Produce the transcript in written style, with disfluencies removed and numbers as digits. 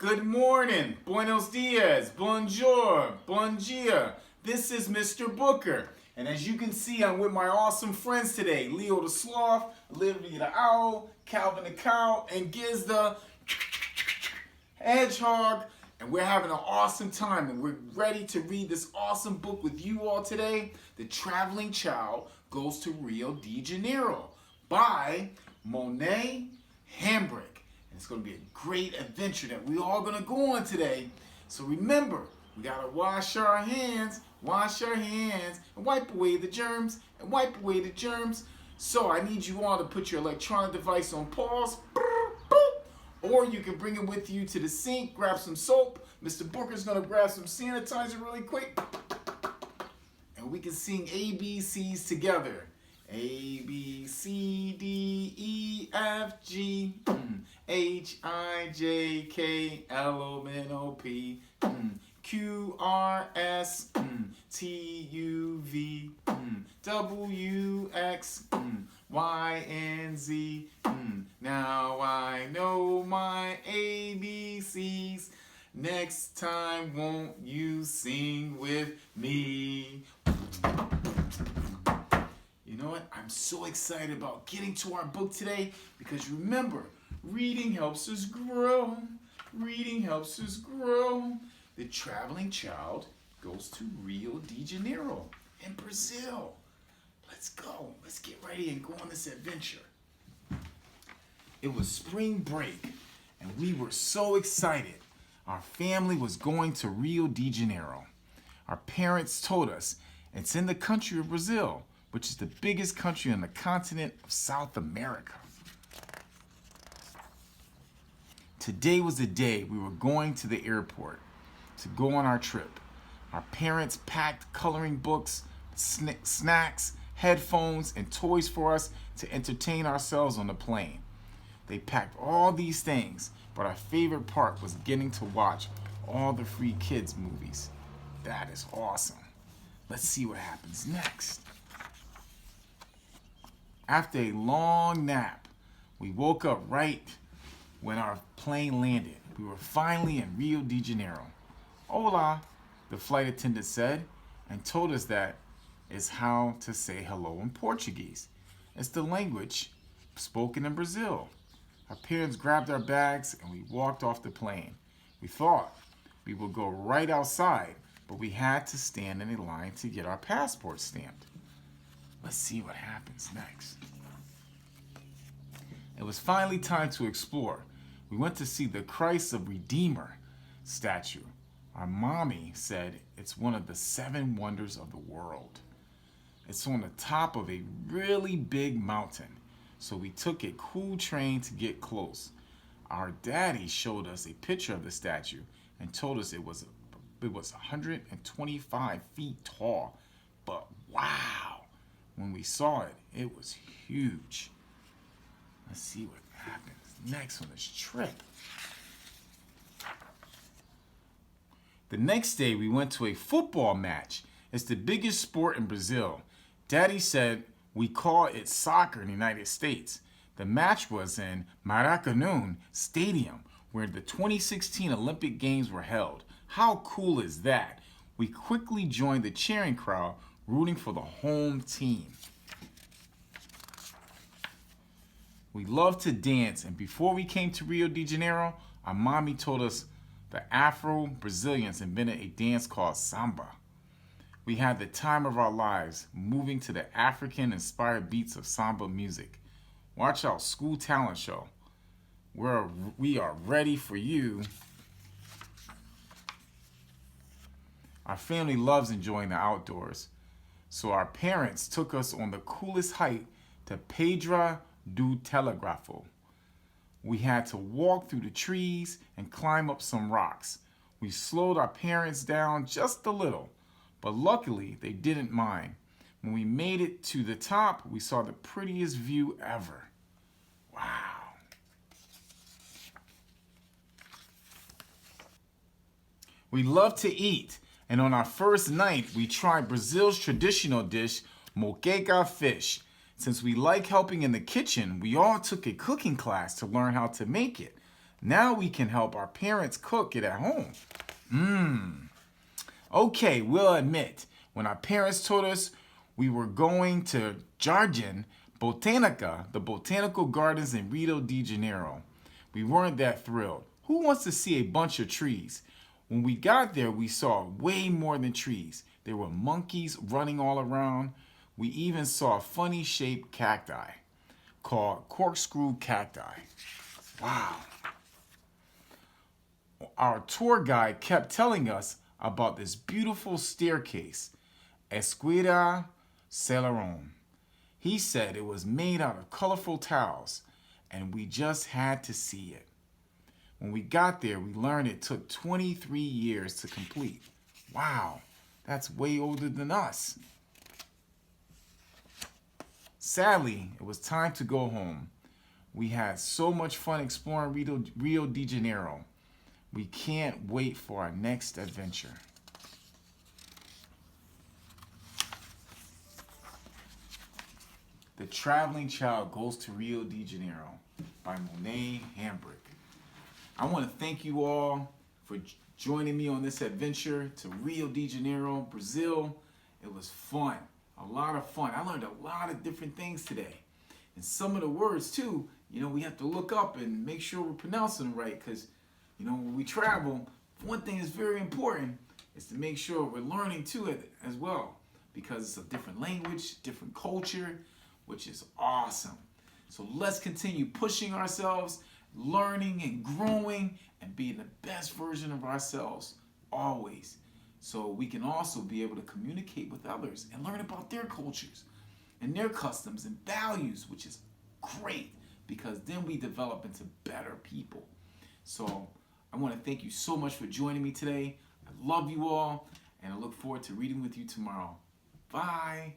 Good morning, buenos dias, bonjour, bon dia. This is Mr. Booker. And as you can see, I'm with my awesome friends today. Leo the Sloth, Olivia the Owl, Calvin the Cow, and Giz the Hedgehog. And we're having an awesome time, and we're ready to read this awesome book with you all today. The Traveling Child Goes to Rio de Janeiro by Monet, Hambrick. And it's going to be a great adventure that we're all going to go on today. So remember, we got to wash our hands, and wipe away the germs, So I need you all to put your electronic device on pause, or you can bring it with you to the sink, grab some soap. Mr. Booker's going to grab some sanitizer really quick, and we can sing ABCs together. A, B, C, D, E, F, G, H, I, J, K, L, M, N, O, P, Q, R, S, T, U, V, W, X, Y, and Z. Now I know my ABCs. Next time, won't you sing with me? You know what? I'm so excited about getting to our book today because remember, reading helps us grow. Reading helps us grow. The Traveling Child Goes to Rio de Janeiro in Brazil. Let's go. Let's get ready and go on this adventure. It was spring break, and we were so excited. Our family was going to Rio de Janeiro. Our parents told us it's in the country of Brazil, which is the biggest country on the continent of South America. Today was the day we were going to the airport to go on our trip. Our parents packed coloring books, snacks, headphones, and toys for us to entertain ourselves on the plane. They packed all these things, but our favorite part was getting to watch all the free kids movies. That is awesome. Let's see what happens next. After a long nap, we woke up right when our plane landed. We were finally in Rio de Janeiro. Hola, the flight attendant said, and told us that is how to say hello in Portuguese. It's the language spoken in Brazil. Our parents grabbed our bags and we walked off the plane. We thought we would go right outside, but we had to stand in a line to get our passports stamped. Let's see what happens next. It was finally time to explore. We went to see the Christ of Redeemer statue. Our mommy said it's one of the 7 wonders of the world. It's on the top of a really big mountain, so we took a cool train to get close. Our daddy showed us a picture of the statue and told us it was 125 feet tall. But wow, when we saw it, it was huge. Let's see what happens next on this trip. The next day, we went to a football match. It's the biggest sport in Brazil. Daddy said we call it soccer in the United States. The match was in Maracanã Stadium, where the 2016 Olympic Games were held. How cool is that? We quickly joined the cheering crowd, rooting for the home team. We love to dance, and before we came to Rio de Janeiro, our mommy told us the Afro-Brazilians invented a dance called samba. We had the time of our lives, moving to the African-inspired beats of samba music. Watch out, school talent show. We are ready for you. Our family loves enjoying the outdoors, so our parents took us on the coolest hike to Pedra do Telegrafo. We had to walk through the trees and climb up some rocks. We slowed our parents down just a little, but luckily they didn't mind. When we made it to the top, we saw the prettiest view ever. Wow. We love to eat, and on our first night, we tried Brazil's traditional dish, moqueca fish. Since we like helping in the kitchen, we all took a cooking class to learn how to make it. Now we can help our parents cook it at home. Okay, we'll admit, when our parents told us we were going to Jardim Botanica, the botanical gardens in Rio de Janeiro, we weren't that thrilled. Who wants to see a bunch of trees? When we got there, we saw way more than trees. There were monkeys running all around. We even saw a funny shaped cacti called corkscrew cacti. Wow. Our tour guide kept telling us about this beautiful staircase, Esquerda Celeron. He said it was made out of colorful tiles, and we just had to see it. When we got there, we learned it took 23 years to complete. Wow, that's way older than us. Sadly, it was time to go home. We had so much fun exploring Rio de Janeiro. We can't wait for our next adventure. The Traveling Child Goes to Rio de Janeiro by Monet, Hambrick. I want to thank you all for joining me on this adventure to Rio de Janeiro, Brazil. It was fun, a lot of fun. I learned a lot of different things today. And some of the words too, we have to look up and make sure we're pronouncing them right, because when we travel, one thing that's very important is to make sure we're learning too as well, because it's a different language, different culture, which is awesome. So let's continue pushing ourselves, learning and growing, and being the best version of ourselves always, so we can also be able to communicate with others and learn about their cultures and their customs and values, which is great, because then we develop into better people. So I want to thank you so much for joining me today. I love you all, and I look forward to reading with you tomorrow. Bye.